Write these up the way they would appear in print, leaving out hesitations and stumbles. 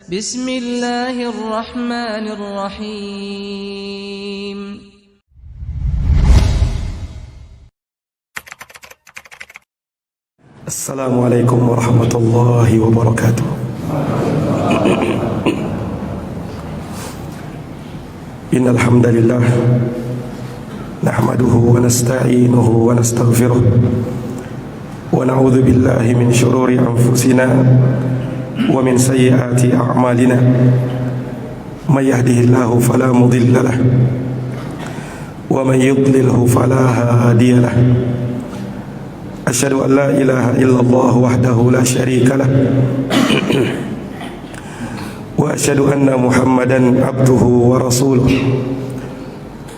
Bismillahirrahmanirrahim. Assalamualaikum warahmatullahi wabarakatuh. Innal hamdalillah nahmaduhu wa nasta'inuhu wa nastaghfiruh wa na'udzu billahi min shururi anfusina wa min sayyiati a'malina. May yahdihillahu fala mudilla lahu wa may yudlilhu fala hadiya lahu. Asyhadu an la ilaha illallah wahdahu la syarika lah wa asyhadu anna Muhammadan abduhu wa rasuluh.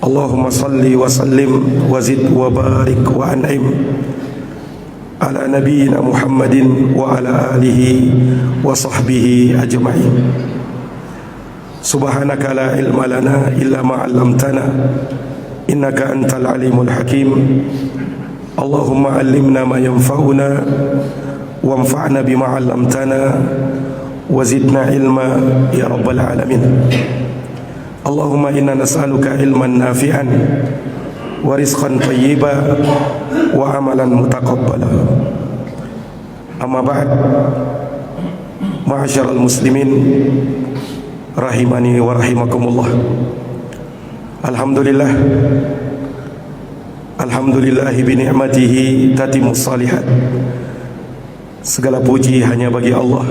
Allahumma salli wa sallim wa zid wa barik wa an'im ala nabiyyina Muhammadin wa ala alihi wa sahbihi ajma'in. Subhanaka la ilma lana illa ma 'allamtana innaka antal alimul hakim. Allahumma allimna ma yanfa'una wanfa'na bima 'allamtana wa zidna ilma ya rabbal alamin. Allahumma inna nas'aluka ilman nafi'an wa rizqan thayyiban wa amalan mutaqabbala. Amma ba'd, ma'asyiral muslimin rahimani wa rahimakumullah. Alhamdulillahi bi ni'matihi tatimmus salihat. Segala puji hanya bagi Allah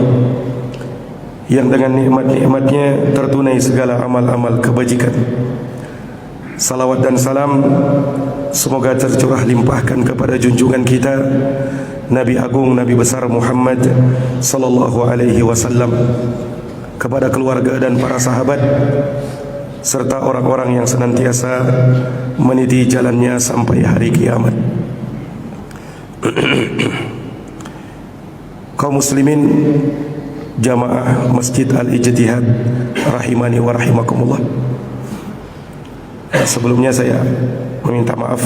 yang dengan nikmat-nikmatnya tertunai segala amal-amal kebajikan. Salawat dan salam semoga tercurah limpahkan kepada junjungan kita Nabi Agung, Nabi besar Muhammad sallallahu alaihi wasallam, kepada keluarga dan para sahabat serta orang-orang yang senantiasa meniti jalannya sampai hari kiamat. Kaum muslimin jamaah Masjid Al-Ijtihad rahimani wa rahimakumullah. Sebelumnya saya meminta maaf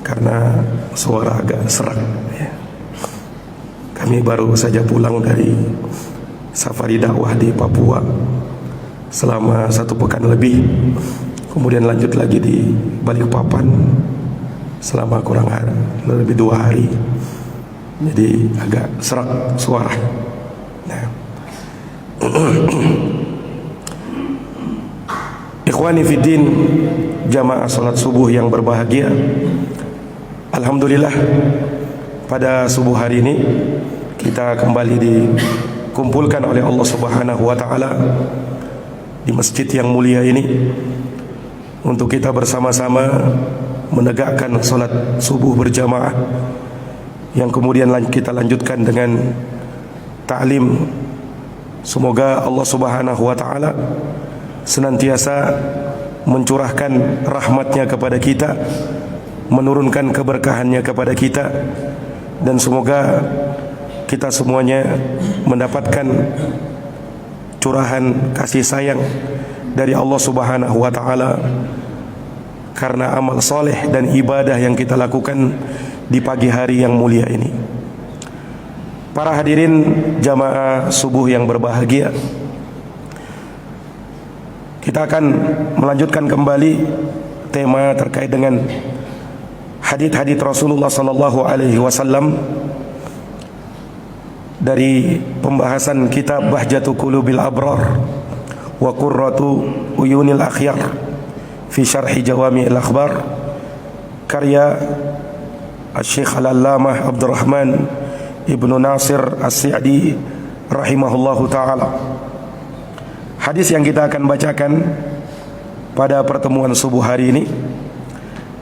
karena suara agak serak ya. Kami baru saja pulang dari safari dakwah di Papua selama 1 pekan lebih, kemudian lanjut lagi di Balikpapan selama kurang lebih 2 hari. Jadi agak serak suara. Nah. Ikhwani fiddin, jamaah salat subuh yang berbahagia. Alhamdulillah, pada subuh hari ini kita kembali dikumpulkan oleh Allah Subhanahu wa taala di masjid yang mulia ini untuk kita bersama-sama menegakkan salat subuh berjamaah, yang kemudian kita lanjutkan dengan ta'lim. Semoga Allah Subhanahu wa taala senantiasa mencurahkan rahmatnya kepada kita, menurunkan keberkahannya kepada kita, dan semoga kita semuanya mendapatkan curahan kasih sayang dari Allah Subhanahu wa taala karena amal soleh dan ibadah yang kita lakukan di pagi hari yang mulia ini. Para hadirin jamaah subuh yang berbahagia, kita akan melanjutkan kembali tema terkait dengan hadits-hadits Rasulullah sallallahu alaihi wasallam dari pembahasan kitab Bahjatu Qulubil Abrar wa Qurratu Uyunil Akhyar fi Syarhi Jawami'il Akhbar, karya Syekh Al-Allamah Abdurrahman Ibnu Nasir As-Sa'di rahimahullahu ta'ala. Hadis yang kita akan bacakan pada pertemuan subuh hari ini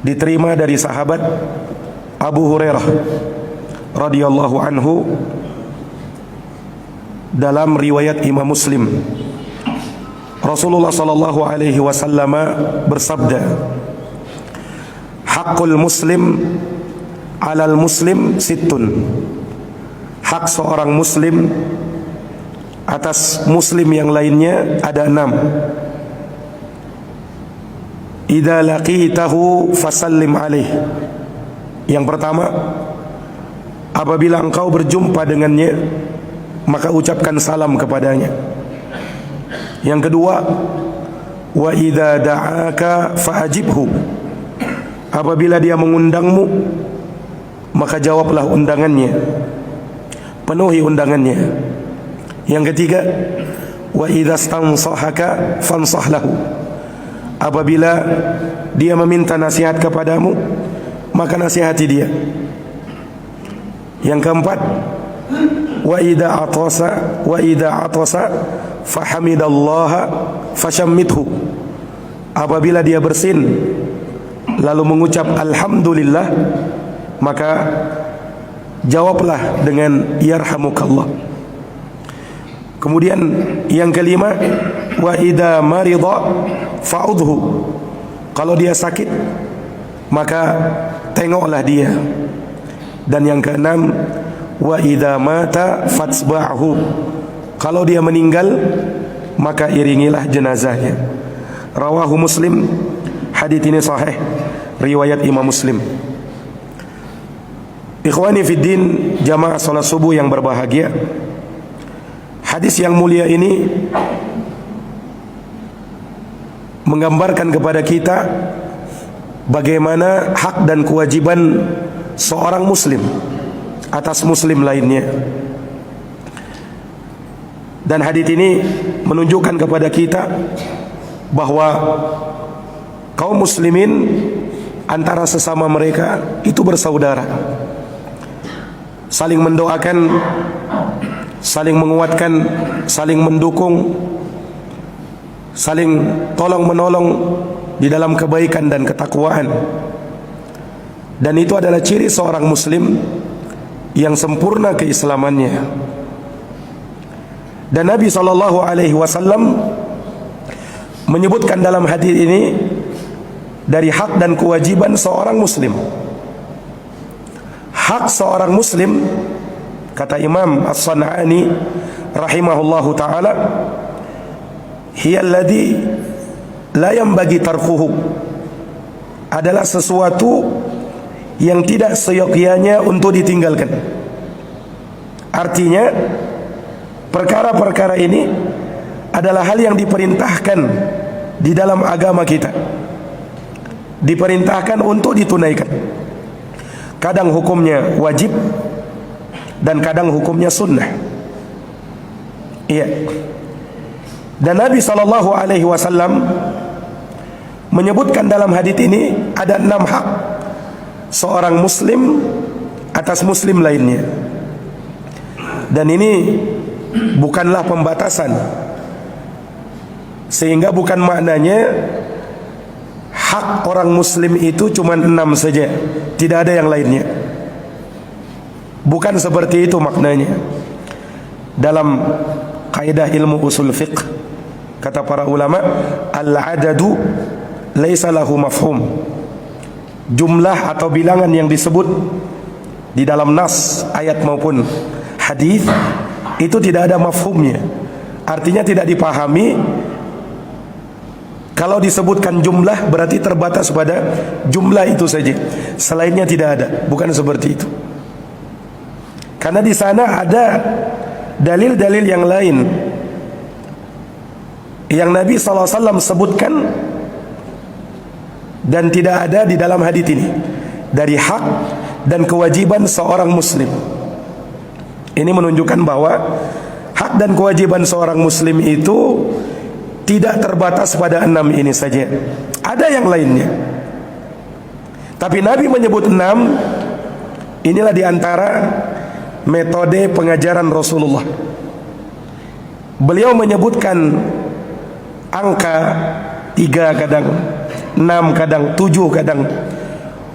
diterima dari sahabat Abu Hurairah radhiyallahu anhu dalam riwayat Imam Muslim. Rasulullah sallallahu alaihi wasallam bersabda, "Haqqul muslim 'alal muslim sittun." Hak seorang muslim atas muslim yang lainnya ada 6. Idza laqitahu fasallim alaih. Yang pertama, apabila engkau berjumpa dengannya, maka ucapkan salam kepadanya. Yang kedua, wa idza da'aka fa'ajibhu. Apabila dia mengundangmu, maka jawablah undangannya, penuhi undangannya. Yang ketiga, wa idza stansahaka fansah lahu. Apabila dia meminta nasihat kepadamu, maka nasihati dia. Yang keempat, wa idza atasa fahamidallaha fashammithu. Apabila dia bersin lalu mengucap alhamdulillah, maka jawablah dengan yarhamukallah. Kemudian yang kelima, wa idza marida fa'udhu. Kalau dia sakit, maka tengoklah dia. Dan yang keenam, wa idza mata fatsba'hu. Kalau dia meninggal, maka iringilah jenazahnya. Rawahu Muslim. Hadits ini sahih, riwayat Imam Muslim. Ikhwani fiddin, jamaah salat subuh yang berbahagia, hadis yang mulia ini menggambarkan kepada kita bagaimana hak dan kewajiban seorang muslim atas muslim lainnya. Dan hadis ini menunjukkan kepada kita bahwa kaum muslimin antara sesama mereka itu bersaudara, saling mendoakan, saling menguatkan, saling mendukung, saling tolong menolong di dalam kebaikan dan ketakwaan. Dan itu adalah ciri seorang muslim yang sempurna keislamannya. Dan Nabi SAW menyebutkan dalam hadis ini dari hak dan kewajiban seorang muslim. Hak seorang muslim, kata Imam As-San'ani rahimahullahu ta'ala, hiya alladhi la yanbaghi tarkuhu, adalah sesuatu yang tidak seyogyanya untuk ditinggalkan. Artinya perkara-perkara ini adalah hal yang diperintahkan di dalam agama kita, diperintahkan untuk ditunaikan. Kadang hukumnya wajib dan kadang hukumnya sunnah. Iya. Dan Nabi SAW menyebutkan dalam hadits ini ada 6 hak seorang muslim atas muslim lainnya. Dan ini bukanlah pembatasan, sehingga bukan maknanya hak orang muslim itu cuma 6 saja, tidak ada yang lainnya. Bukan seperti itu maknanya. Dalam kaidah ilmu usul fiqh, kata para ulama, al-adadu laisa lahu mafhum. Jumlah atau bilangan yang disebut di dalam nas, ayat maupun hadis, itu tidak ada mafhumnya. Artinya tidak dipahami. Kalau disebutkan jumlah berarti terbatas pada jumlah itu saja, selainnya tidak ada. Bukan seperti itu. Karena di sana ada dalil-dalil yang lain yang Nabi SAW sebutkan dan tidak ada di dalam hadits ini, dari hak dan kewajiban seorang muslim. Ini menunjukkan bahwa hak dan kewajiban seorang muslim itu tidak terbatas pada 6 ini saja, ada yang lainnya. Tapi Nabi menyebut 6. Inilah diantara metode pengajaran Rasulullah. Beliau menyebutkan angka 3 kadang, 6 kadang, 7 kadang,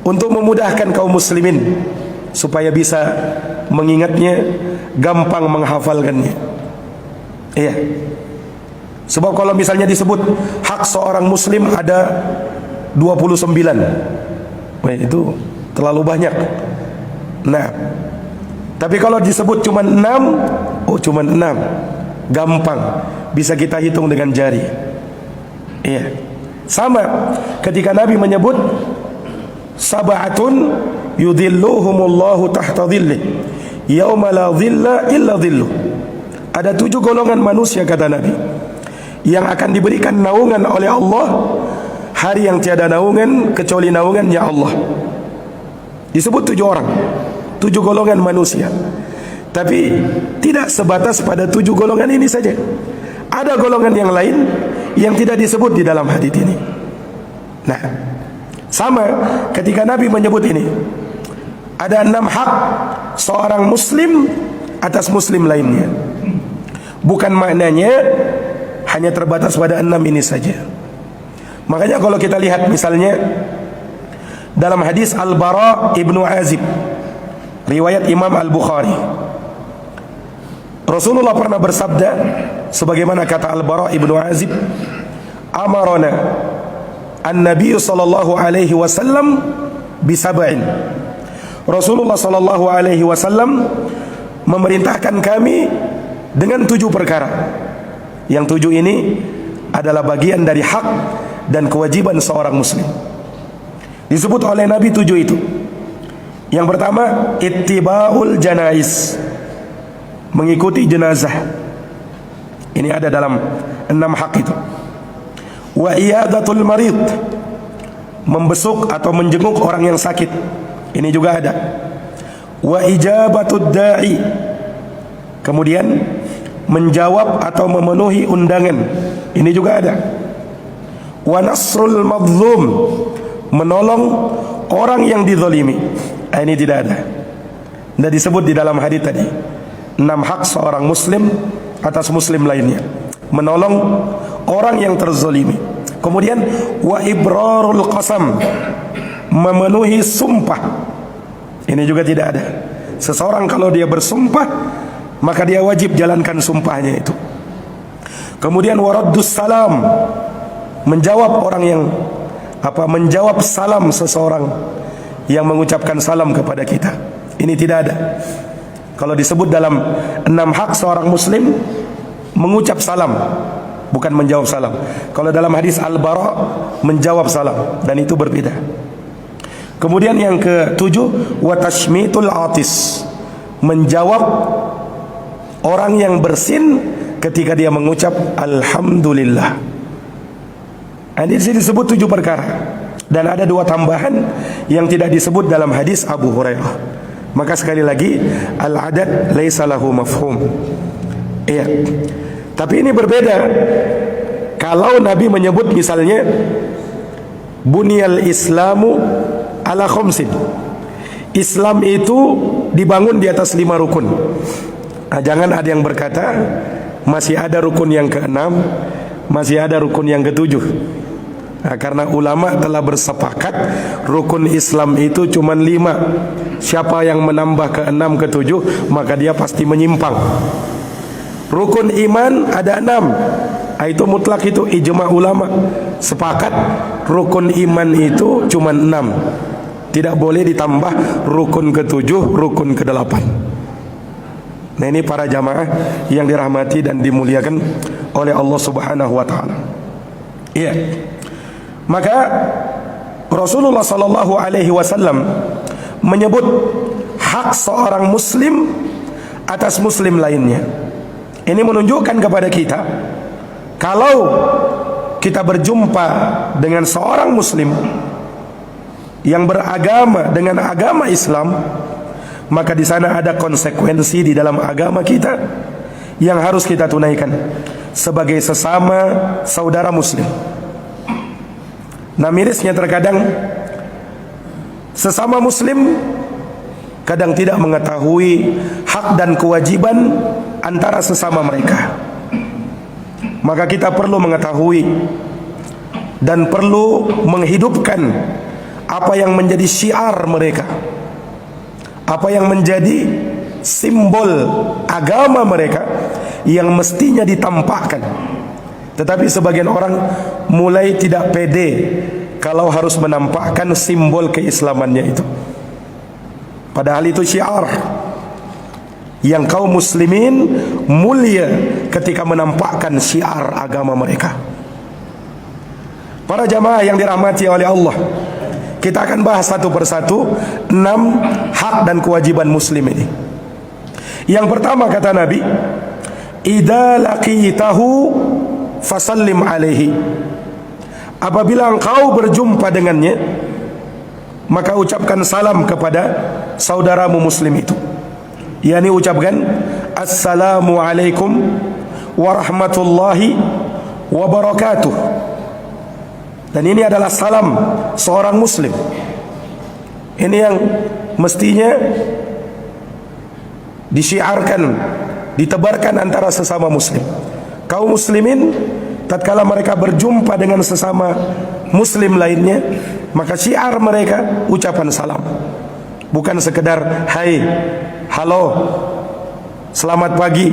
untuk memudahkan kaum muslimin supaya bisa mengingatnya, gampang menghafalkannya. Iya. Sebab kalau misalnya disebut hak seorang muslim ada 29, wah, itu terlalu banyak. Nah, tapi kalau disebut cuma 6, oh cuma 6, gampang, bisa kita hitung dengan jari. Iya. Sama ketika Nabi menyebut sab'atun yudhilluhumullahu tahta dhillih yauma la dhilla illa dhilluh. Ada 7 golongan manusia kata Nabi yang akan diberikan naungan oleh Allah hari yang tiada naungan kecuali naungannya Allah. Disebut 7 orang, 7 golongan manusia. Tapi tidak sebatas pada 7 golongan ini saja. Ada golongan yang lain yang tidak disebut di dalam hadis ini. Nah, sama ketika Nabi menyebut ini, ada 6 hak seorang muslim atas muslim lainnya. Bukan maknanya hanya terbatas pada 6 ini saja. Makanya kalau kita lihat misalnya dalam hadis Al-Bara ibnu Azib, riwayat Imam Al-Bukhari, Rasulullah pernah bersabda, sebagaimana kata Al-Bara ibnu Azib, amarana an-nabiy sallallahu alaihi wasallam bisab'in. Rasulullah sallallahu alaihi wasallam memerintahkan kami dengan 7 perkara. Yang 7 ini adalah bagian dari hak dan kewajiban seorang muslim. Disebut oleh Nabi 7 itu. Yang pertama, ittiba'ul janaiz, mengikuti jenazah. Ini ada dalam 6 hak itu. Wa iyadatul marid, membesuk atau menjenguk orang yang sakit. Ini juga ada. Wa ijabatud da'i, kemudian menjawab atau memenuhi undangan. Ini juga ada. Wa nasrul mazlum, menolong orang yang dizalimi. Ini tidak ada. Tidak disebut di dalam hadis tadi. 6 hak seorang muslim atas muslim lainnya, menolong orang yang terzalimi. Kemudian wa ibrarul qasam, memenuhi sumpah. Ini juga tidak ada. Seseorang kalau dia bersumpah, maka dia wajib jalankan sumpahnya itu. Kemudian waraddus salam, menjawab orang yang menjawab salam seseorang yang mengucapkan salam kepada kita. Ini tidak ada. Kalau disebut dalam 6 hak seorang muslim, mengucap salam, bukan menjawab salam. Kalau dalam hadis Al-Bara, menjawab salam, dan itu berbeda. Kemudian yang ke-7, wa tashmitul atis, menjawab orang yang bersin ketika dia mengucap alhamdulillah. Ini disebut 7 perkara. Dan ada 2 tambahan yang tidak disebut dalam hadis Abu Hurairah. Maka sekali lagi, al-adad laisa lahu mafhum. Iya. Tapi ini berbeda kalau Nabi menyebut misalnya bunyal islamu ala khamsin. Islam itu dibangun di atas 5 rukun. Jangan ada yang berkata masih ada rukun yang ke-6, masih ada rukun yang ke-7. Karena ulama telah bersepakat rukun Islam itu cuma 5. Siapa yang menambah ke-6 ke-7, maka dia pasti menyimpang. Rukun iman ada 6. Itu mutlak, itu ijma ulama sepakat rukun iman itu cuma 6. Tidak boleh ditambah rukun ke-7, rukun ke-8. Nah, ini para jamaah yang dirahmati dan dimuliakan oleh Allah Subhanahu wa taala. Iya. Maka Rasulullah sallallahu alaihi wasallam menyebut hak seorang muslim atas muslim lainnya. Ini menunjukkan kepada kita, kalau kita berjumpa dengan seorang muslim yang beragama dengan agama Islam, maka di sana ada konsekuensi di dalam agama kita yang harus kita tunaikan sebagai sesama saudara muslim. Nah, mirisnya terkadang sesama muslim kadang tidak mengetahui hak dan kewajiban antara sesama mereka. Maka kita perlu mengetahui dan perlu menghidupkan apa yang menjadi syiar mereka, apa yang menjadi simbol agama mereka yang mestinya ditampakkan. Tetapi sebagian orang mulai tidak pede kalau harus menampakkan simbol keislamannya itu. Padahal itu syiar yang kaum muslimin mulia ketika menampakkan syiar agama mereka. Para jamaah yang dirahmati oleh Allah, kita akan bahas satu persatu 6 hak dan kewajiban muslim ini. Yang pertama kata Nabi, idza laqitahu fasallim alaihi. Apabila engkau berjumpa dengannya, maka ucapkan salam kepada saudaramu muslim itu. Yani ucapkan assalamu alaikum warahmatullahi wabarakatuh. Dan ini adalah salam seorang muslim. Ini yang mestinya disyiarkan, ditebarkan antara sesama muslim. Kaum muslimin tatkala mereka berjumpa dengan sesama muslim lainnya, maka syiar mereka ucapan salam. Bukan sekedar hai, halo, selamat pagi,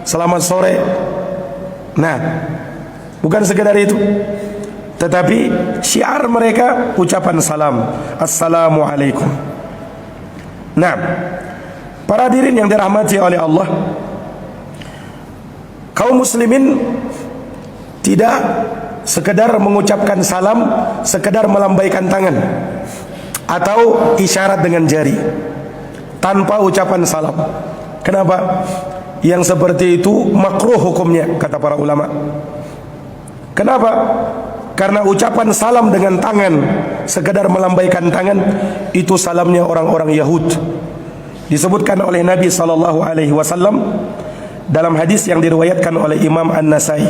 selamat sore. Nah, bukan sekedar itu, tetapi syiar mereka ucapan salam, assalamualaikum. Nah, para hadirin yang dirahmati oleh Allah, kaum muslimin tidak sekedar mengucapkan salam, sekedar melambaikan tangan atau isyarat dengan jari tanpa ucapan salam. Kenapa? Yang seperti itu makruh hukumnya, kata para ulama. Kenapa? Karena ucapan salam dengan tangan, sekedar melambaikan tangan, itu salamnya orang-orang Yahud. Disebutkan oleh Nabi SAW dalam hadis yang diriwayatkan oleh Imam An-Nasai.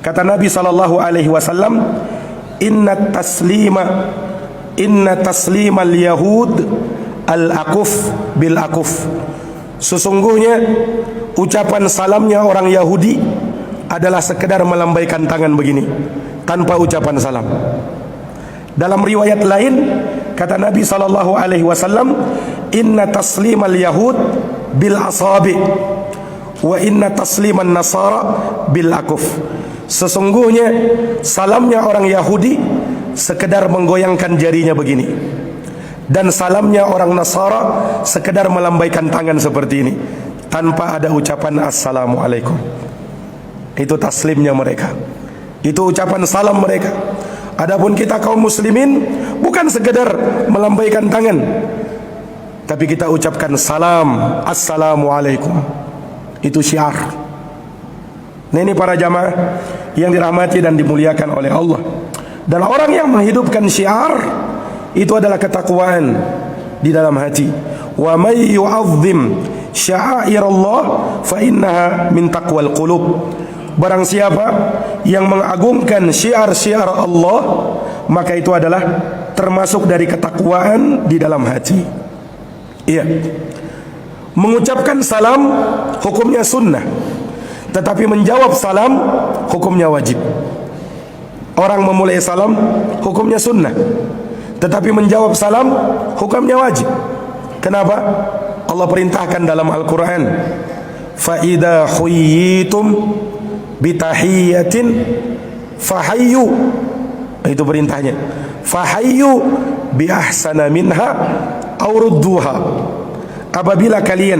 Kata Nabi SAW, Inna taslimal yahud al-akuf bil akuf. Sesungguhnya ucapan salamnya orang Yahudi adalah sekedar melambaikan tangan begini, tanpa ucapan salam. Dalam riwayat lain kata Nabi SAW, Inna taslimal yahud bil asabi wa inna tasliman nasara bil akuf. Sesungguhnya salamnya orang Yahudi sekedar menggoyangkan jarinya begini, dan salamnya orang Nasara sekedar melambaikan tangan seperti ini, tanpa ada ucapan assalamualaikum. Itu taslimnya mereka, itu ucapan salam mereka. Adapun kita kaum muslimin bukan sekedar melambaikan tangan, tapi kita ucapkan salam, assalamualaikum. Itu syiar. Nah, ini para jamaah yang dirahmati dan dimuliakan oleh Allah. Dan orang yang menghidupkan syiar itu adalah ketakwaan di dalam hati. Wa may yu'azzim sya'airallah fa innaha min taqwal qulub. Barang siapa yang mengagungkan syiar-syiar Allah, maka itu adalah termasuk dari ketakwaan di dalam hati. Iya. Mengucapkan salam hukumnya sunnah, tetapi menjawab salam hukumnya wajib. Orang memulai salam hukumnya sunnah, tetapi menjawab salam hukumnya wajib. Kenapa? Allah perintahkan dalam Al-Quran, fa idza khuyyitum bitahiyatin fahayyu. Itu perintahnya, fahayyu bi ahsana minha aw rudduha. Apabila kalian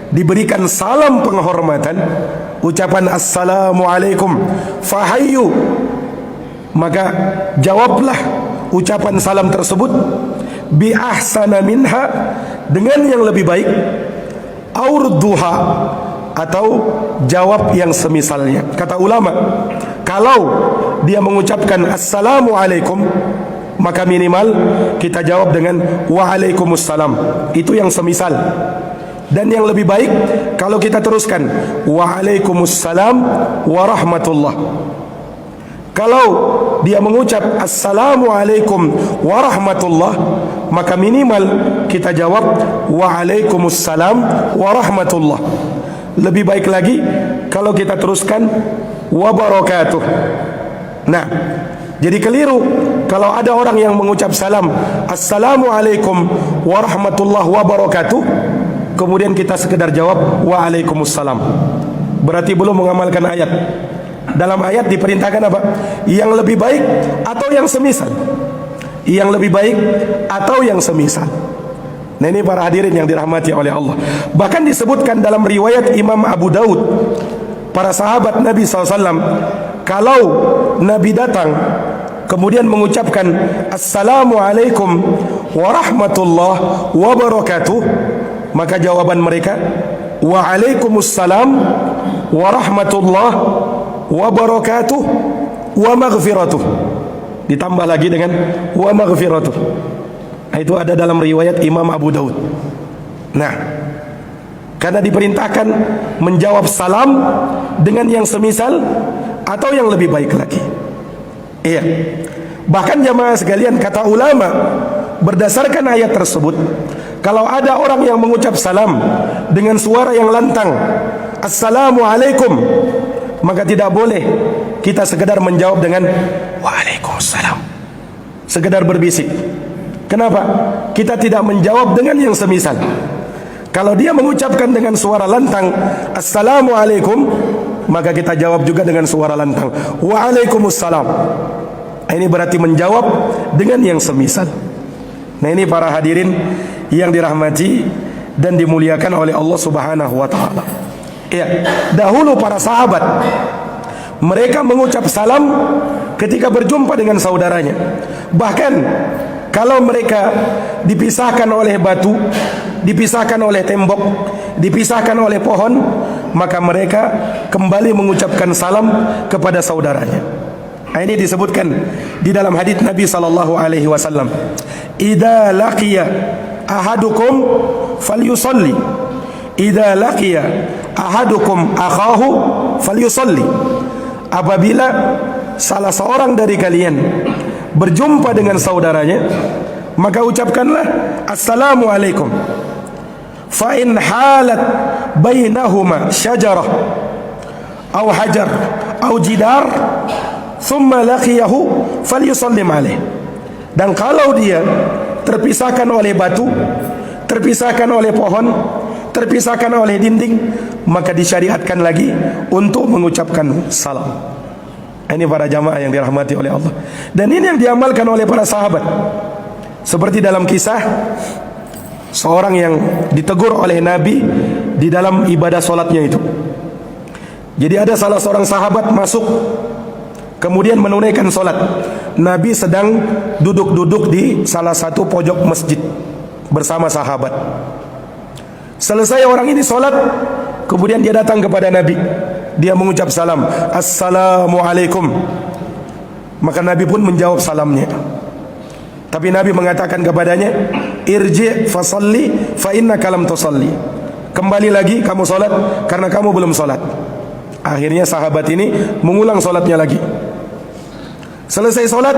diberikan salam penghormatan, ucapan assalamualaikum, fahayyu, maka jawablah ucapan salam tersebut bi ahsana minha, dengan yang lebih baik, aurduha, atau jawab yang semisalnya. Kata ulama, kalau dia mengucapkan assalamualaikum, maka minimal kita jawab dengan waalaikumsalam. Itu yang semisal. Dan yang lebih baik kalau kita teruskan waalaikumsalam warahmatullah. Kalau dia mengucap assalamualaikum warahmatullah, maka minimal kita jawab waalaikumsalam warahmatullah. Lebih baik lagi kalau kita teruskan wabarakatuh. Nah, jadi keliru kalau ada orang yang mengucap salam assalamualaikum warahmatullahi wabarakatuh, kemudian kita sekedar jawab waalaikumsalam. Berarti belum mengamalkan ayat. Dalam ayat diperintahkan apa? Yang lebih baik atau yang semisal. Yang lebih baik atau yang semisal. Nah, ini para hadirin yang dirahmati oleh Allah. Bahkan disebutkan dalam riwayat Imam Abu Daud, para sahabat Nabi SAW, kalau Nabi datang kemudian mengucapkan assalamualaikum warahmatullahi wabarakatuh, maka jawaban mereka waalaikumsalam wa rahmatullah wa barakatuh wa maghfiratuh. Ditambah lagi dengan wa maghfiratuh. Itu ada dalam riwayat Imam Abu Daud. Nah, karena diperintahkan menjawab salam dengan yang semisal atau yang lebih baik lagi. Iya. Bahkan jamaah sekalian, kata ulama, berdasarkan ayat tersebut, kalau ada orang yang mengucap salam dengan suara yang lantang, Assalamualaikum, maka tidak boleh kita sekedar menjawab dengan Waalaikumsalam, sekedar berbisik. Kenapa? Kita tidak menjawab dengan yang semisal. Kalau dia mengucapkan dengan suara lantang Assalamualaikum, maka kita jawab juga dengan suara lantang Waalaikumsalam. Ini berarti menjawab dengan yang semisal. Nah, ini para hadirin yang dirahmati dan dimuliakan oleh Allah Subhanahu wa taala. Ya, dahulu para sahabat mereka mengucap salam ketika berjumpa dengan saudaranya. Bahkan kalau mereka dipisahkan oleh batu, dipisahkan oleh tembok, dipisahkan oleh pohon, maka mereka kembali mengucapkan salam kepada saudaranya. Ini disebutkan di dalam hadits Nabi sallallahu alaihi wasallam, "Idza laqiya ahadukum falyusalli. Idza laqiya ahadukum akhahu falyusalli." Apabila salah seorang dari kalian berjumpa dengan saudaranya, maka ucapkanlah Assalamualaikum. Fa in halat bainahuma syajarah aw hajar aw jidar thumma laqiyahu falyusallim alaih. Dan kalau dia terpisahkan oleh batu, terpisahkan oleh pohon, terpisahkan oleh dinding, maka disyariatkan lagi untuk mengucapkan salam. Ini para jamaah yang dirahmati oleh Allah. Dan ini yang diamalkan oleh para sahabat. Seperti dalam kisah seorang yang ditegur oleh Nabi di dalam ibadah solatnya itu. Jadi ada salah seorang sahabat masuk, kemudian menunaikan solat. Nabi sedang duduk-duduk di salah satu pojok masjid bersama sahabat. Selesai orang ini solat, kemudian dia datang kepada Nabi. Dia mengucap salam, Assalamualaikum. Maka Nabi pun menjawab salamnya. Tapi Nabi mengatakan kepadanya, Irji' fasalli fa innaka lam tusalli. Kembali lagi kamu solat karena kamu belum solat. Akhirnya sahabat ini mengulang solatnya lagi. Selesai solat,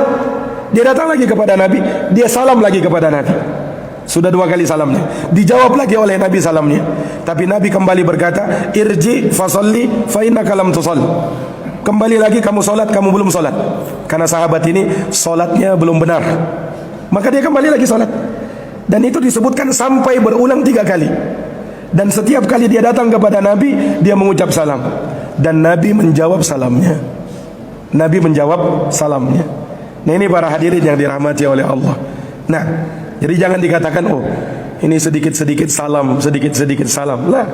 dia datang lagi kepada Nabi, dia salam lagi kepada Nabi. Sudah 2 kali salamnya, dijawab lagi oleh Nabi salamnya. Tapi Nabi kembali berkata, Irji' fasalli fa innaka lam tusalli. Kembali lagi kamu solat, kamu belum solat. Karena sahabat ini solatnya belum benar. Maka dia kembali lagi solat. Dan itu disebutkan sampai berulang 3 kali. Dan setiap kali dia datang kepada Nabi, dia mengucap salam. Dan Nabi menjawab salamnya. Nabi menjawab salamnya. Nah, ini para hadirin yang dirahmati oleh Allah. Nah, jadi jangan dikatakan, oh ini sedikit-sedikit salam, sedikit-sedikit salam. Lah,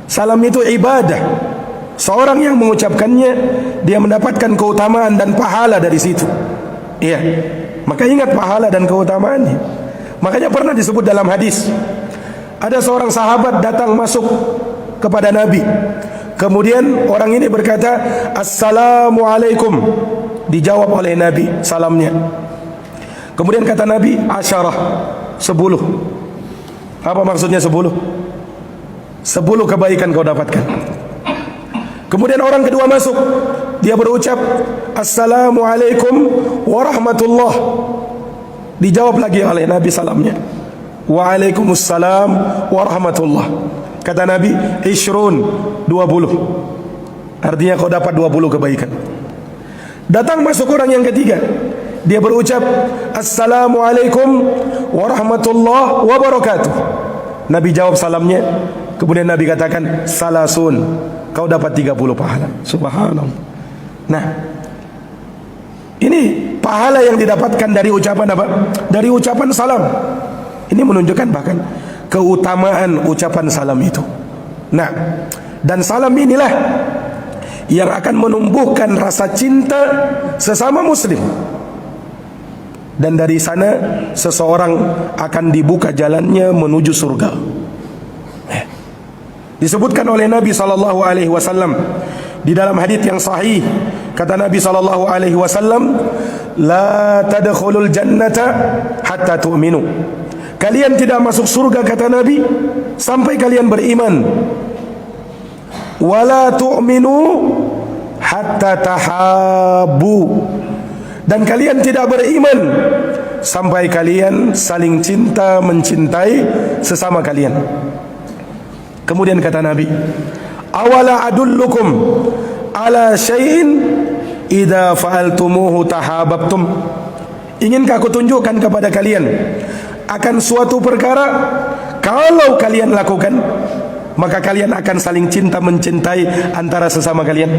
salam itu ibadah. Seorang yang mengucapkannya, dia mendapatkan keutamaan dan pahala dari situ. Iya. Maka ingat pahala dan keutamaannya. Makanya pernah disebut dalam hadis, ada seorang sahabat datang masuk kepada Nabi. Kemudian orang ini berkata, Assalamualaikum. Dijawab oleh Nabi salamnya. Kemudian kata Nabi, Asyarah, 10. Apa maksudnya 10? 10 kebaikan kau dapatkan. Kemudian orang kedua masuk, dia berucap Assalamualaikum warahmatullahi. Dijawab lagi oleh Nabi salamnya, Waalaikumsalam warahmatullahi. Kata Nabi, Ishrun, 20. Artinya kau dapat 20 kebaikan. Datang masuk orang yang ketiga, dia berucap Assalamualaikum warahmatullahi wabarakatuh. Nabi jawab salamnya. Kemudian Nabi katakan Salasun, kau dapat 30 pahala. Subhanallah. Nah, ini pahala yang didapatkan dari ucapan apa? Dari ucapan salam. Ini menunjukkan bahkan keutamaan ucapan salam itu. Nah, dan salam inilah yang akan menumbuhkan rasa cinta sesama muslim. Dan dari sana seseorang akan dibuka jalannya menuju surga. Disebutkan oleh Nabi sallallahu alaihi wasallam di dalam hadis yang sahih, kata Nabi sallallahu alaihi wasallam, la tadkhulul jannata hatta tu'minu. Kalian tidak masuk surga, kata Nabi, sampai kalian beriman. Wala tu'minu hatta tahabbu. Dan kalian tidak beriman sampai kalian saling cinta mencintai sesama kalian. Kemudian kata Nabi, awala adullukum ala syai'in idza fa'altumuhu tahabbtum. Inginkah aku tunjukkan kepada kalian akan suatu perkara, kalau kalian lakukan maka kalian akan saling cinta mencintai antara sesama kalian.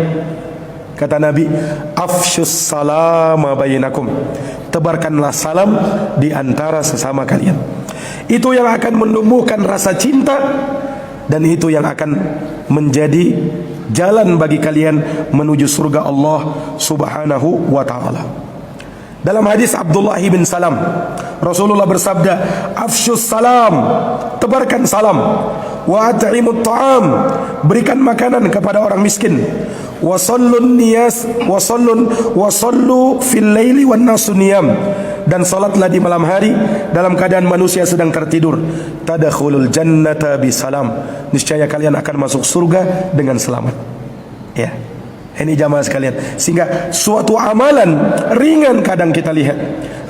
Kata Nabi, afsyus salama bainakum. Tebarkanlah salam di antara sesama kalian. Itu yang akan menumbuhkan rasa cinta, dan itu yang akan menjadi jalan bagi kalian menuju surga Allah subhanahu wa ta'ala. Dalam hadis Abdullah bin Salam, Rasulullah bersabda, afsyus salam, tebarkan salam, wa at'imut ta'am, berikan makanan kepada orang miskin, wa sallun niyas wa sallu fil laili wan nasu niyam, dan salatlah di malam hari dalam keadaan manusia sedang tertidur. Tadkhulul jannata bisalam, niscaya kalian akan masuk surga dengan selamat. Ya, ini jamaah sekalian. Sehingga suatu amalan ringan kadang kita lihat,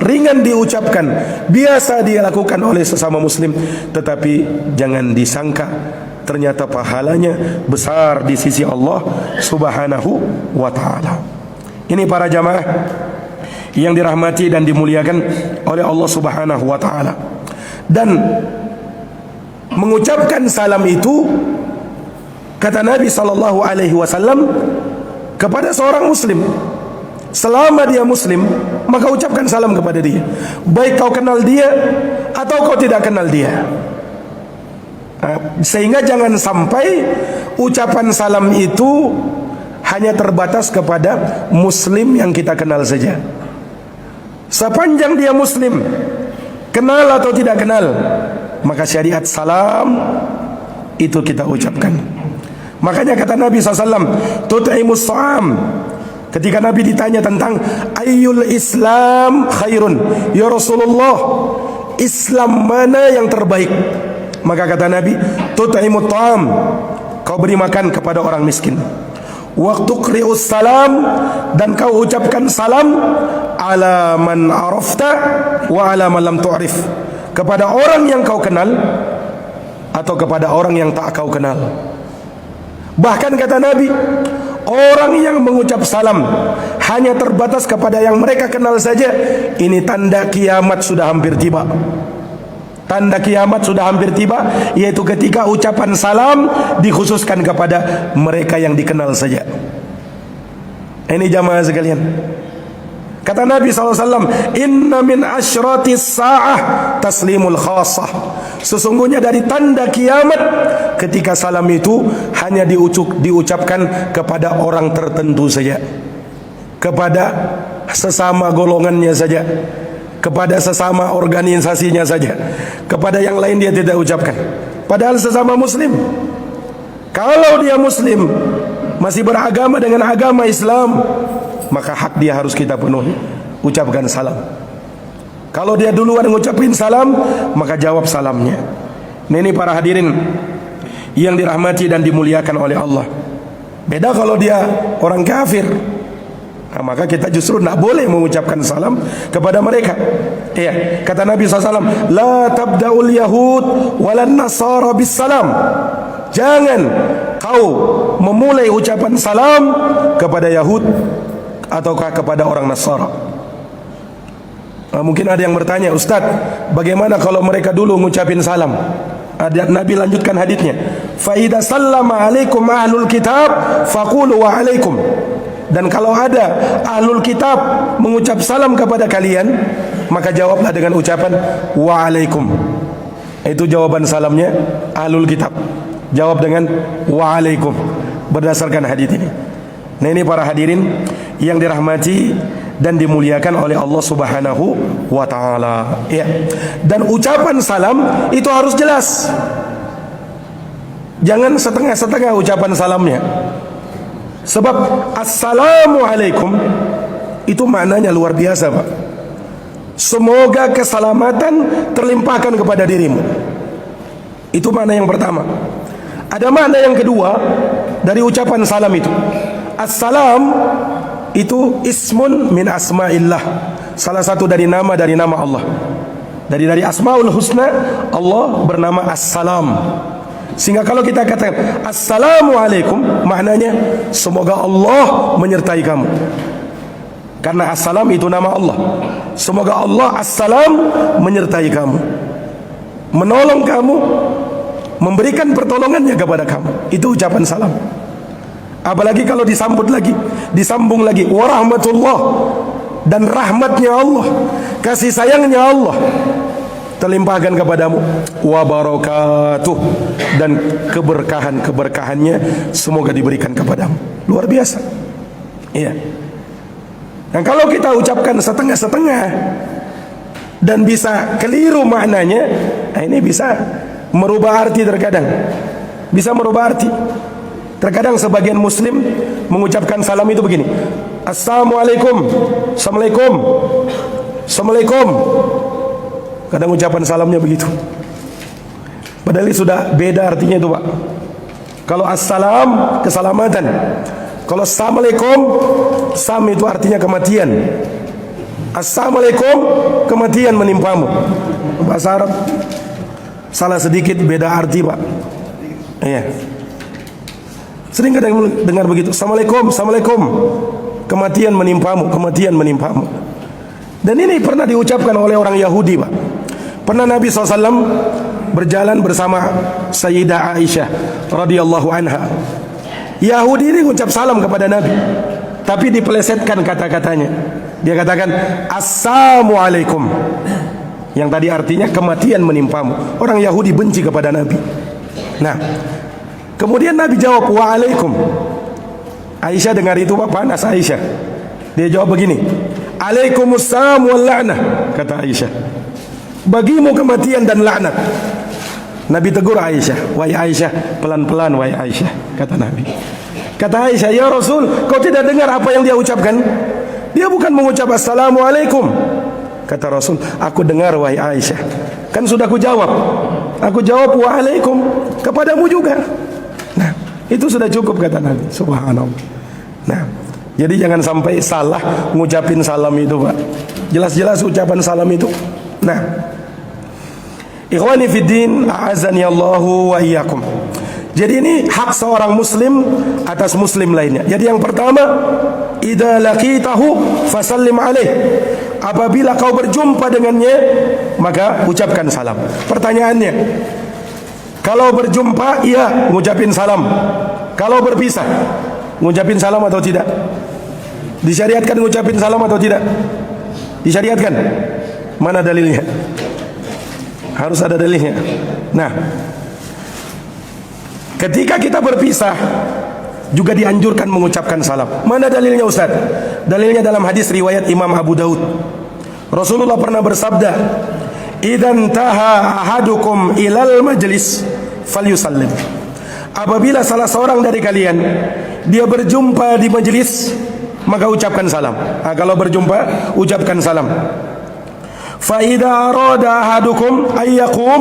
ringan diucapkan, biasa dia lakukan oleh sesama muslim, tetapi jangan disangka ternyata pahalanya besar di sisi Allah subhanahu wa ta'ala. Ini para jamaah yang dirahmati dan dimuliakan oleh Allah subhanahu wa ta'ala. Dan mengucapkan salam itu, kata Nabi sallallahu alaihi wasallam, kepada seorang muslim, selama dia muslim, maka ucapkan salam kepada dia, baik kau kenal dia atau kau tidak kenal dia. Sehingga jangan sampai ucapan salam itu hanya terbatas kepada muslim yang kita kenal saja. Sepanjang dia muslim, kenal atau tidak kenal, maka syariat salam itu kita ucapkan. Makanya kata Nabi SAW, tut'imus sha'am. Ketika Nabi ditanya tentang ayyul Islam khairun, ya Rasulullah, Islam mana yang terbaik? Maka kata Nabi, tut'imut ta'am, kau beri makan kepada orang miskin. Wa tuqri'us salam, dan kau ucapkan salam ala man arafta wa ala man lam tu'rif, kepada orang yang kau kenal atau kepada orang yang tak kau kenal. Bahkan kata Nabi, orang yang mengucap salam hanya terbatas kepada yang mereka kenal saja, ini tanda kiamat sudah hampir tiba. Tanda kiamat sudah hampir tiba, yaitu ketika ucapan salam dikhususkan kepada mereka yang dikenal saja. Ini jamaah sekalian, kata Nabi SAW, inna min asyratis sa'ah taslimul khassah. Sesungguhnya dari tanda kiamat, ketika salam itu hanya diucapkan kepada orang tertentu saja, kepada sesama golongannya saja, kepada sesama organisasinya saja, kepada yang lain dia tidak ucapkan. Padahal sesama muslim, kalau dia muslim, masih beragama dengan agama Islam, maka hak dia harus kita penuhi, ucapkan salam. Kalau dia duluan ngucapin salam, maka jawab salamnya. Ini para hadirin yang dirahmati dan dimuliakan oleh Allah. Beda kalau dia orang kafir, nah, maka kita justru tidak boleh mengucapkan salam kepada mereka. Iya, kata Nabi SAW, la tabda'ul yahud walan nasara bis salam. Jangan kau memulai ucapan salam kepada Yahud ataukah kepada orang Nasara. Mungkin ada yang bertanya, Ustaz, bagaimana kalau mereka dulu mengucapin salam? Nabi lanjutkan hadisnya, fa idza sallama alaikum ahlul kitab faqulu wa alaikum. Dan kalau ada ahlul kitab mengucap salam kepada kalian, maka jawablah dengan ucapan wa alaikum. Itu jawaban salamnya ahlul kitab. Jawab dengan wa alaikum berdasarkan hadis ini. Nah, ini para hadirin yang dirahmati dan dimuliakan oleh Allah Subhanahu wa taala. Ya. Dan ucapan salam itu harus jelas. Jangan setengah-setengah ucapan salamnya. Sebab assalamualaikum itu maknanya luar biasa, Pak. Semoga keselamatan terlimpahkan kepada dirimu. Itu makna yang pertama. Ada makna yang kedua dari ucapan salam itu. Assalam itu ismun min asma'illah, salah satu dari nama Allah. Dari Asmaul Husna, Allah bernama Assalam. Sehingga kalau kita katakan assalamualaikum, maknanya semoga Allah menyertai kamu. Karena assalam itu nama Allah. Semoga Allah assalam menyertai kamu, menolong kamu, memberikan pertolongannya kepada kamu. Itu ucapan salam. Apalagi kalau disambung lagi warahmatullah, dan rahmatnya Allah, kasih sayangnya Allah terlimpahkan kepadamu, wa barakatuh, dan keberkahannya semoga diberikan kepadamu. Luar biasa. Iya. Dan kalau kita ucapkan setengah-setengah dan bisa keliru maknanya, ini bisa merubah arti terkadang. Bisa merubah arti. Terkadang sebagian muslim mengucapkan salam itu begini: assalamualaikum, assalamualaikum, assalamualaikum. Kadang ucapan salamnya begitu, padahal sudah beda artinya itu, Pak. Kalau assalam, keselamatan. Kalau assalamualaikum, sam itu artinya kematian. Assalamualaikum, kematian menimpamu. Bahasa Arab salah sedikit beda arti, Pak. Iya. Sering kadang dengar begitu, assalamualaikum, assalamualaikum, kematian menimpamu, kematian menimpamu. Dan ini pernah diucapkan oleh orang Yahudi, Pak. Pernah Nabi SAW berjalan bersama Sayyidah Aisyah radhiyallahu anha. Yahudi ini ucap salam kepada Nabi, tapi dipelesetkan kata-katanya. Dia katakan assalamualaikum, yang tadi artinya kematian menimpamu. Orang Yahudi benci kepada Nabi. Nah, kemudian Nabi jawab waalaikum. Aisyah dengar itu, Pak, panas Aisyah. Dia jawab begini, alaikumussalam wal la'nah, kata Aisyah. Bagimu kematian dan laknat. Nabi tegur Aisyah, wahai Aisyah, pelan-pelan wahai Aisyah, kata Nabi. Kata Aisyah, ya Rasul, kau tidak dengar apa yang dia ucapkan? Dia bukan mengucap assalamualaikum. Kata Rasul, aku dengar wahai Aisyah. Kan sudah aku jawab. Aku jawab waalaikum, kepadamu juga. Nah, itu sudah cukup, kata Nabi. Subhanallah. Nah, jadi jangan sampai salah ngucapin salam itu, Pak. Jelas-jelas ucapan salam itu. Nah, ikhwani fiddin, a'azani Allahu wa iyyakum. Jadi ini hak seorang muslim atas muslim lainnya. Jadi yang pertama, idza laqitahu fasallim alaih. Apabila kau berjumpa dengannya, maka ucapkan salam. Pertanyaannya, kalau berjumpa, iya, ngucapin salam. Kalau berpisah, ngucapin salam atau tidak? Disyariatkan ngucapin salam atau tidak? Disyariatkan. Mana dalilnya? Harus ada dalilnya. Nah, ketika kita berpisah juga dianjurkan mengucapkan salam. Mana dalilnya, Ustaz? Dalilnya dalam hadis riwayat Imam Abu Daud. Rasulullah pernah bersabda, "Idzan taha ahadukum ilal majlis falyusallim." Apabila salah seorang dari kalian dia berjumpa di majelis, maka ucapkan salam. Nah, kalau berjumpa, ucapkan salam. Fa idza arada ahadukum ayyaqum,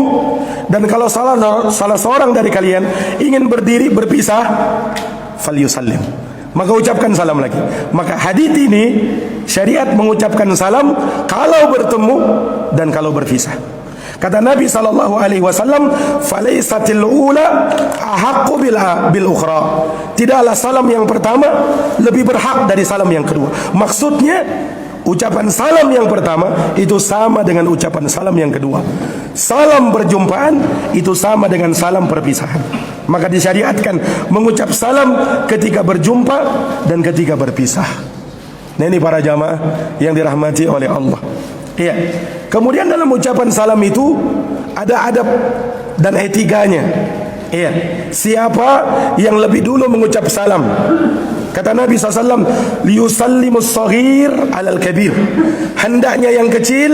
dan kalau salah seorang dari kalian ingin berdiri berpisah, falyusallim, maka ucapkan salam lagi. Maka hadits ini syariat mengucapkan salam kalau bertemu dan kalau berpisah. Kata Nabi SAW, "Falaysatil ula ahaqqu bil ukhra." Tidaklah salam yang pertama lebih berhak dari salam yang kedua. Maksudnya, ucapan salam yang pertama itu sama dengan ucapan salam yang kedua. Salam berjumpaan itu sama dengan salam perpisahan. Maka disyariatkan mengucap salam ketika berjumpa dan ketika berpisah. Nah, ini para jamaah yang dirahmati oleh Allah. Iya. Kemudian dalam ucapan salam itu ada adab dan etikanya. Iya. Siapa yang lebih dulu mengucap salam? Kata Nabi SAW, liyusallimus saghir alal kabir. Hendaknya yang kecil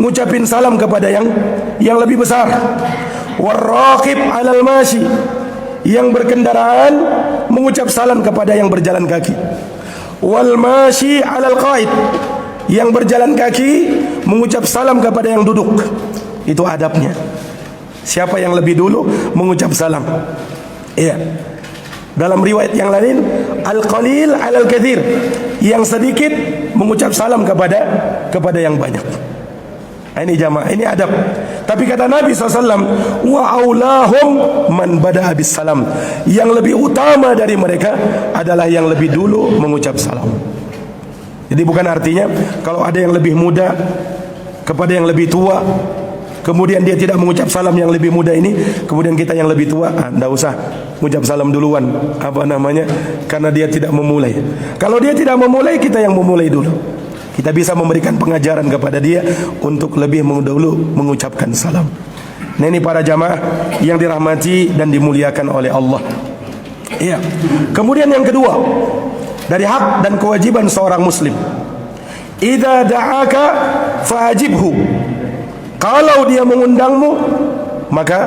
ngucapin salam kepada yang lebih besar. Warraqib alal mashi. yang berkendaraan mengucap salam kepada yang berjalan kaki. Wal mashi 'alal qa'id, yang berjalan kaki mengucap salam kepada yang duduk. Itu adabnya. Siapa yang lebih dulu mengucap salam? Iya. Dalam riwayat yang lain, al-qalil 'alal katsir, yang sedikit mengucap salam kepada yang banyak. Ini jamaah, ini adab. Tapi kata Nabi SAW, wa aulahum man bada'a bis salam, yang lebih utama dari mereka adalah yang lebih dulu mengucap salam. Jadi bukan artinya kalau ada yang lebih muda kepada yang lebih tua, kemudian dia tidak mengucap salam yang lebih muda ini, kemudian kita yang lebih tua, tidak usah mengucap salam duluan, karena dia tidak memulai. Kalau dia tidak memulai, kita yang memulai dulu. Kita bisa memberikan pengajaran kepada dia untuk lebih dahulu mengucapkan salam. Nah, ini para jamaah yang dirahmati dan dimuliakan oleh Allah. Iya. Kemudian yang kedua, dari hak dan kewajiban seorang muslim, idza da'aka fa'ajibhu. Kalau dia mengundangmu, maka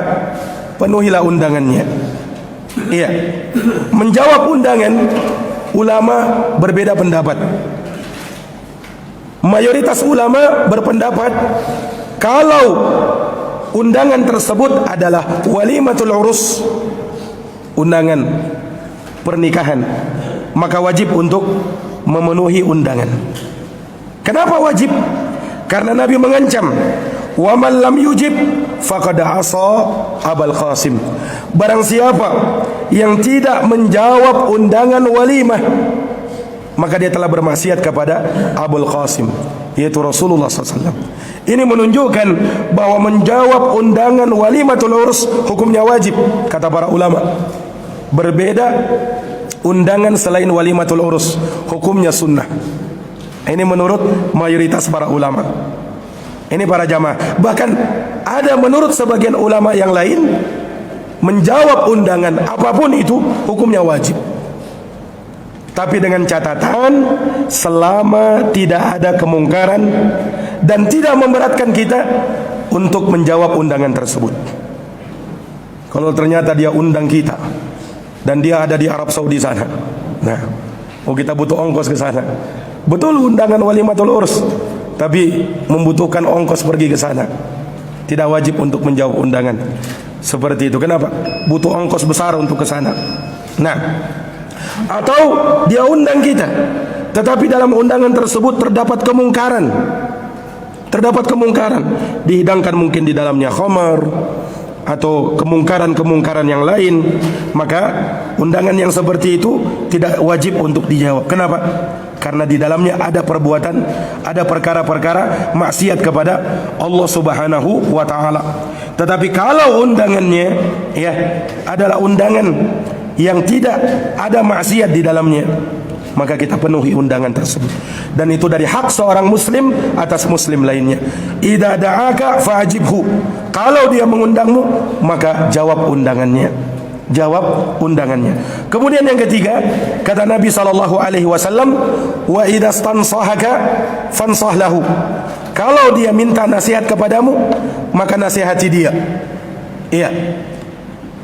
penuhilah undangannya. Iya. Menjawab undangan, ulama berbeda pendapat. Mayoritas ulama berpendapat kalau undangan tersebut adalah walimatul urus, undangan pernikahan, maka wajib untuk memenuhi undangan. Kenapa wajib? Karena Nabi mengancam, wa man lam yujib faqad asa Abul Qasim. Barang siapa yang tidak menjawab undangan walimah, maka dia telah bermaksiat kepada Abul Qasim, yaitu Rasulullah SAW. Ini menunjukkan bahwa menjawab undangan walimatul urus hukumnya wajib, kata para ulama. Berbeda undangan selain walimatul urus, hukumnya sunnah. Ini menurut mayoritas para ulama. Ini para jamaah. Bahkan ada menurut sebagian ulama yang lain, menjawab undangan apapun itu hukumnya wajib. Tapi dengan catatan, selama tidak ada kemungkaran dan tidak memberatkan kita untuk menjawab undangan tersebut. Kalau ternyata dia undang kita dan dia ada di Arab Saudi sana, nah, kita butuh ongkos ke sana. Betul undangan walimatul urs, tapi membutuhkan ongkos pergi ke sana. Tidak wajib untuk menjawab undangan seperti itu. Kenapa? Butuh ongkos besar untuk ke sana. Nah, atau dia undang kita, tetapi dalam undangan tersebut terdapat kemungkaran. Dihidangkan mungkin di dalamnya khamar atau kemungkaran-kemungkaran yang lain, maka undangan yang seperti itu tidak wajib untuk dijawab. Kenapa? Karena di dalamnya ada perbuatan, ada perkara-perkara maksiat kepada Allah Subhanahu wa taala. Tetapi kalau undangannya adalah undangan yang tidak ada maksiat di dalamnya, maka kita penuhi undangan tersebut. Dan itu dari hak seorang muslim atas muslim lainnya. Idza da'aka fa'ajibhu. Kalau dia mengundangmu, maka jawab undangannya. Kemudian yang ketiga, kata Nabi SAW, wa idza stansahaka fansah lahu. Kalau dia minta nasihat kepadamu, maka nasihati dia. Iya.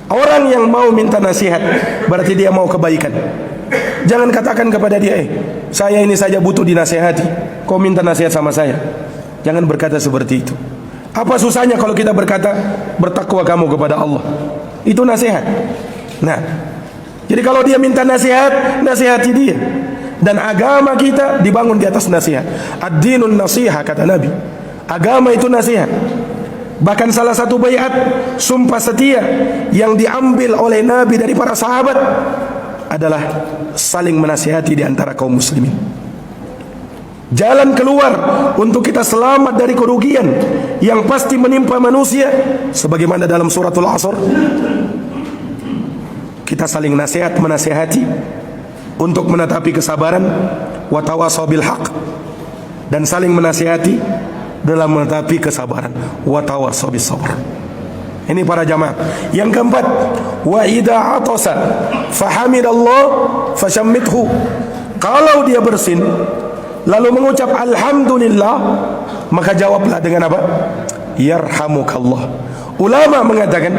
Orang yang mau minta nasihat berarti dia mau kebaikan. Jangan katakan kepada dia, saya ini saja butuh dinasihati, kau minta nasihat sama saya. Jangan berkata seperti itu. Apa susahnya kalau kita berkata, bertakwa kamu kepada Allah? Itu nasihat. Nah, jadi kalau dia minta nasihat, nasihati dia. Dan agama kita dibangun di atas nasihat. Ad-dinun nasiha, kata Nabi. Agama itu nasihat. Bahkan salah satu baiat sumpah setia yang diambil oleh Nabi dari para sahabat adalah saling menasihati di antara kaum muslimin. Jalan keluar untuk kita selamat dari kerugian yang pasti menimpa manusia, sebagaimana dalam suratul Asr, kita saling menasihati untuk menetapi kesabaran, wa tawasaw bil haq, dan saling menasihati dalam menetapi kesabaran, wa tawasaw bis sabr. Ini para jamaah. Yang keempat, wa idza atasa fahamidallah fashammithu. Kalau dia bersin lalu mengucap alhamdulillah, maka jawablah dengan apa? Yarhamukallah. Ulama mengatakan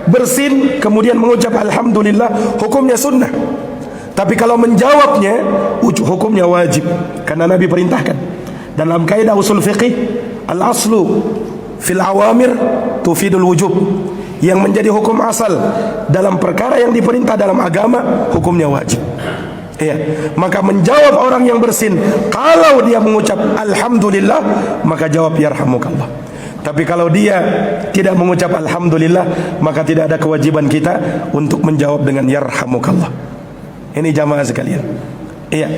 bersin kemudian mengucap alhamdulillah, hukumnya sunnah. Tapi kalau menjawabnya, hukumnya wajib, karena Nabi perintahkan. Dalam kaidah usul fiqih, al-aslu fil awamir tufidul wujub. Yang menjadi hukum asal dalam perkara yang diperintah dalam agama, hukumnya wajib. Iya. Maka menjawab orang yang bersin, kalau dia mengucap alhamdulillah, maka jawab yarhamukallah. Tapi kalau dia tidak mengucap alhamdulillah, maka tidak ada kewajiban kita untuk menjawab dengan yarhamukallah. Ini jamaah sekalian. Iya.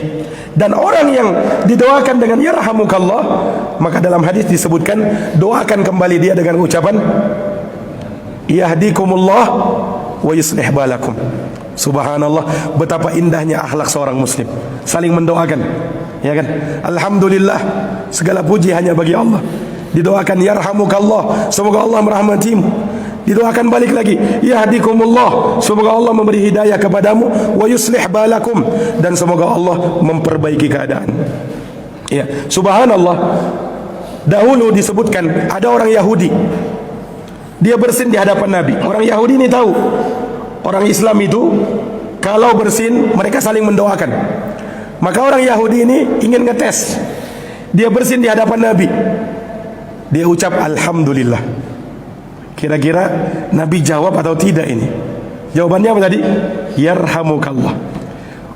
Dan orang yang didoakan dengan yarhamukallah, maka dalam hadis disebutkan, doakan kembali dia dengan ucapan yahdikumullah wa yuslih balakum. Subhanallah, betapa indahnya akhlak seorang muslim, saling mendoakan, ya kan? Alhamdulillah, segala puji hanya bagi Allah. Didoakan yarhamukallah, semoga Allah merahmatimu. Didoakan balik lagi, yahdikumullah, semoga Allah memberi hidayah kepadamu, wa yuslih balakum, dan semoga Allah memperbaiki keadaan. Ya, subhanallah. Dahulu disebutkan ada orang Yahudi, dia bersin di hadapan Nabi. Orang Yahudi ini tahu orang Islam itu kalau bersin mereka saling mendoakan. Maka orang Yahudi ini ingin ngetes. Dia bersin di hadapan Nabi, dia ucap alhamdulillah. Kira-kira Nabi jawab atau tidak ini? Jawabannya apa tadi? Yarhamukallah.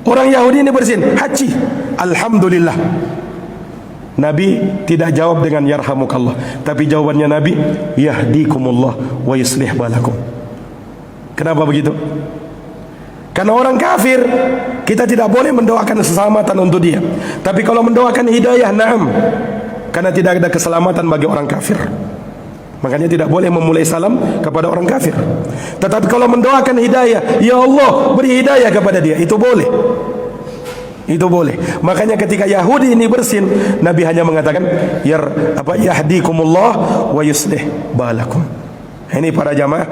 Orang Yahudi ini bersin, haji, alhamdulillah. Nabi tidak jawab dengan yarhamukallah, tapi jawabannya Nabi, yahdikumullah wa yuslih balakum. Kenapa begitu? Karena orang kafir kita tidak boleh mendoakan keselamatan untuk dia. Tapi kalau mendoakan hidayah, na'am. Karena tidak ada keselamatan bagi orang kafir. Makanya tidak boleh memulai salam kepada orang kafir. Tetapi kalau mendoakan hidayah, ya Allah beri hidayah kepada dia, itu boleh. Itu boleh. Makanya ketika Yahudi ini bersin, Nabi hanya mengatakan yahdikumullah wa yuslih balakum. Ini para jamaah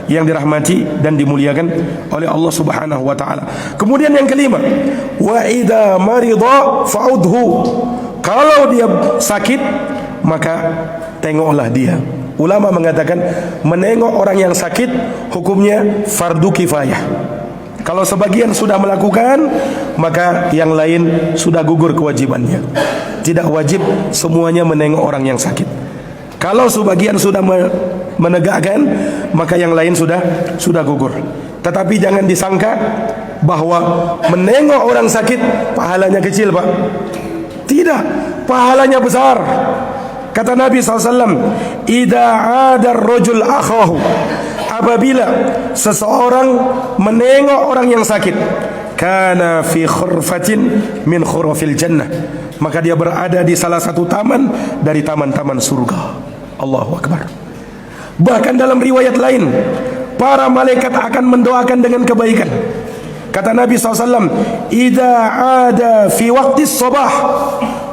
yang dirahmati dan dimuliakan oleh Allah Subhanahu wa taala. Kemudian yang kelima, wa idza marida fa'udhu. Kalau dia sakit, maka tengoklah dia. Ulama mengatakan menengok orang yang sakit hukumnya fardu kifayah. Kalau sebagian sudah melakukan, maka yang lain sudah gugur kewajibannya. Tidak wajib semuanya menengok orang yang sakit. Kalau sebagian sudah menegakkan, maka yang lain sudah gugur. Tetapi jangan disangka bahwa menengok orang sakit pahalanya kecil, Pak. Tidak, pahalanya besar. Kata Nabi SAW, idza 'ada ar-rajul akhahu, apabila seseorang menengok orang yang sakit, kana fi khurfatin min khurafil jannah, maka dia berada di salah satu taman dari taman-taman surga. Allahu Akbar. Bahkan dalam riwayat lain, para malaikat akan mendoakan dengan kebaikan. Kata Nabi SAW, idza 'ada fi waqtis sabah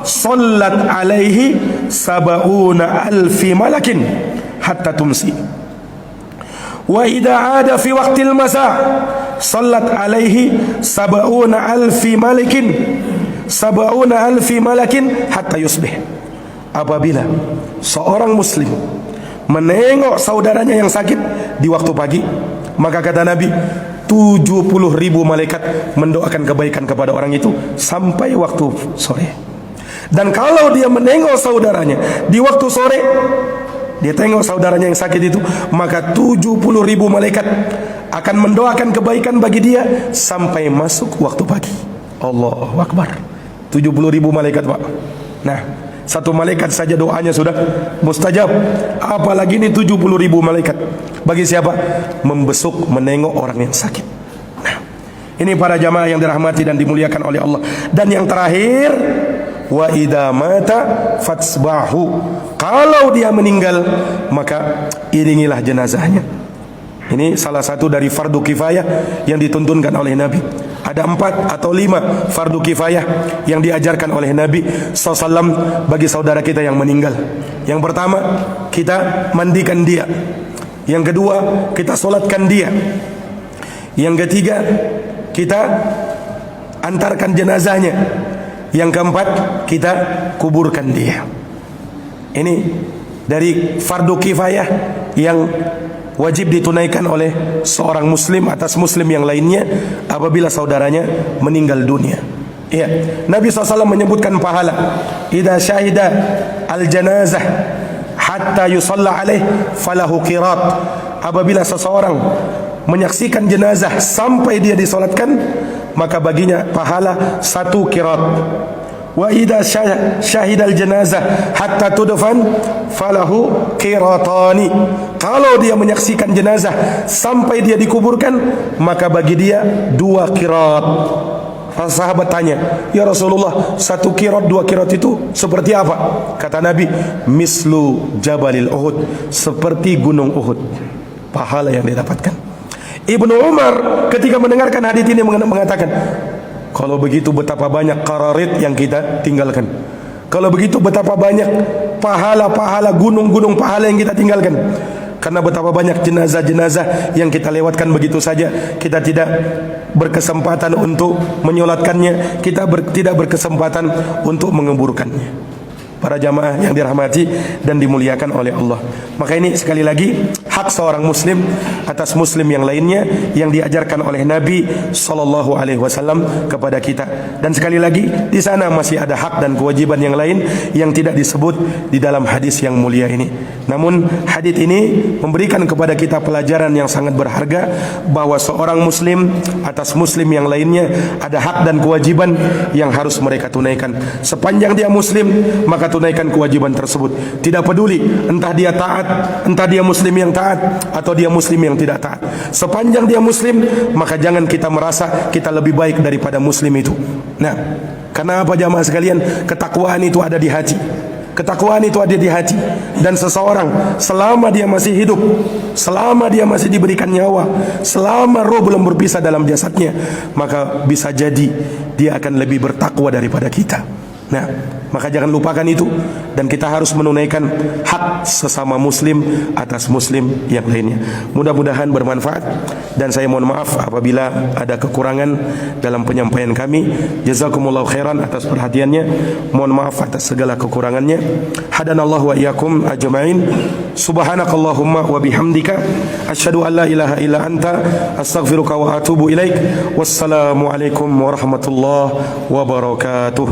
sallat alaihi sab'una alfi malakin hatta tumsi. Wa idza 'ada fi waqtil masa sallat alaihi sab'una alfi malakin hatta yusbih. Apabila seorang muslim menengok saudaranya yang sakit di waktu pagi, maka kata Nabi, 70.000 malaikat mendoakan kebaikan kepada orang itu sampai waktu sore. Dan kalau dia menengok saudaranya di waktu sore, dia tengok saudaranya yang sakit itu, maka 70.000 malaikat akan mendoakan kebaikan bagi dia sampai masuk waktu pagi. Allahu Akbar. 70.000 malaikat, Pak. Nah, satu malaikat saja doanya sudah mustajab, apalagi ini 70.000 malaikat. Bagi siapa? Membesuk, menengok orang yang sakit. Nah, ini para jamaah yang dirahmati dan dimuliakan oleh Allah. Dan yang terakhir, wa idza mata fatsbahu. Kalau dia meninggal, maka iringilah jenazahnya. Ini salah satu dari fardu kifayah yang dituntunkan oleh Nabi. Ada 4 atau 5 fardu kifayah yang diajarkan oleh Nabi SAW bagi saudara kita yang meninggal. Yang pertama, kita mandikan dia. Yang kedua, kita solatkan dia. Yang ketiga, kita antarkan jenazahnya. Yang keempat, kita kuburkan dia. Ini dari fardu kifayah yang wajib ditunaikan oleh seorang muslim atas muslim yang lainnya apabila saudaranya meninggal dunia. Ya, Nabi SAW menyebutkan pahala. Idza syahida al-janazah hatta yusalla alaih falahu qirat. Apabila seseorang menyaksikan jenazah sampai dia disolatkan, maka baginya pahala 1 qirat. Wa idza syahida al-janazah hatta tudfan falahu qiratani. Kalau dia menyaksikan jenazah sampai dia dikuburkan, maka bagi dia 2 qirat. Sahabat tanya, ya Rasulullah, 1 qirat 2 qirat itu seperti apa? Kata Nabi, mislu jabalil Uhud, seperti gunung Uhud pahala yang didapatkan. Ibnu Umar ketika mendengarkan hadis ini mengatakan, kalau begitu betapa banyak qararit yang kita tinggalkan. Kalau begitu betapa banyak pahala-pahala, gunung-gunung pahala yang kita tinggalkan. Karena betapa banyak jenazah-jenazah yang kita lewatkan begitu saja. Kita tidak berkesempatan untuk menyolatkannya, kita tidak berkesempatan untuk menguburkannya. Para jamaah yang dirahmati dan dimuliakan oleh Allah, maka ini sekali lagi hak seorang muslim atas muslim yang lainnya yang diajarkan oleh Nabi SAW kepada kita. Dan sekali lagi di sana masih ada hak dan kewajiban yang lain yang tidak disebut di dalam hadis yang mulia ini. Namun hadis ini memberikan kepada kita pelajaran yang sangat berharga, bahwa seorang muslim atas muslim yang lainnya ada hak dan kewajiban yang harus mereka tunaikan. Sepanjang dia muslim, maka tunaikan kewajiban tersebut. Tidak peduli entah dia taat, entah dia muslim yang taat atau dia muslim yang tidak taat. Sepanjang dia muslim, maka jangan kita merasa kita lebih baik daripada muslim itu. Nah, karena apa jamaah sekalian? Ketakwaan itu ada di hati. Ketakwaan itu ada di hati. Dan seseorang selama dia masih hidup, selama dia masih diberikan nyawa, selama roh belum berpisah dalam jasadnya, maka bisa jadi dia akan lebih bertakwa daripada kita. Nah, maka jangan lupakan itu, dan kita harus menunaikan hak sesama muslim atas muslim yang lainnya. Mudah-mudahan bermanfaat, dan saya mohon maaf apabila ada kekurangan dalam penyampaian kami. Jazakumullahu khairan atas perhatiannya. Mohon maaf atas segala kekurangannya. Hadanallahu wa iyyakum ajma'in. Subhanakallahumma wa bihamdika asyhadu an la ilaha illa anta astaghfiruka wa atubu ilaik. Wassalamu alaikum warahmatullahi wabarakatuh.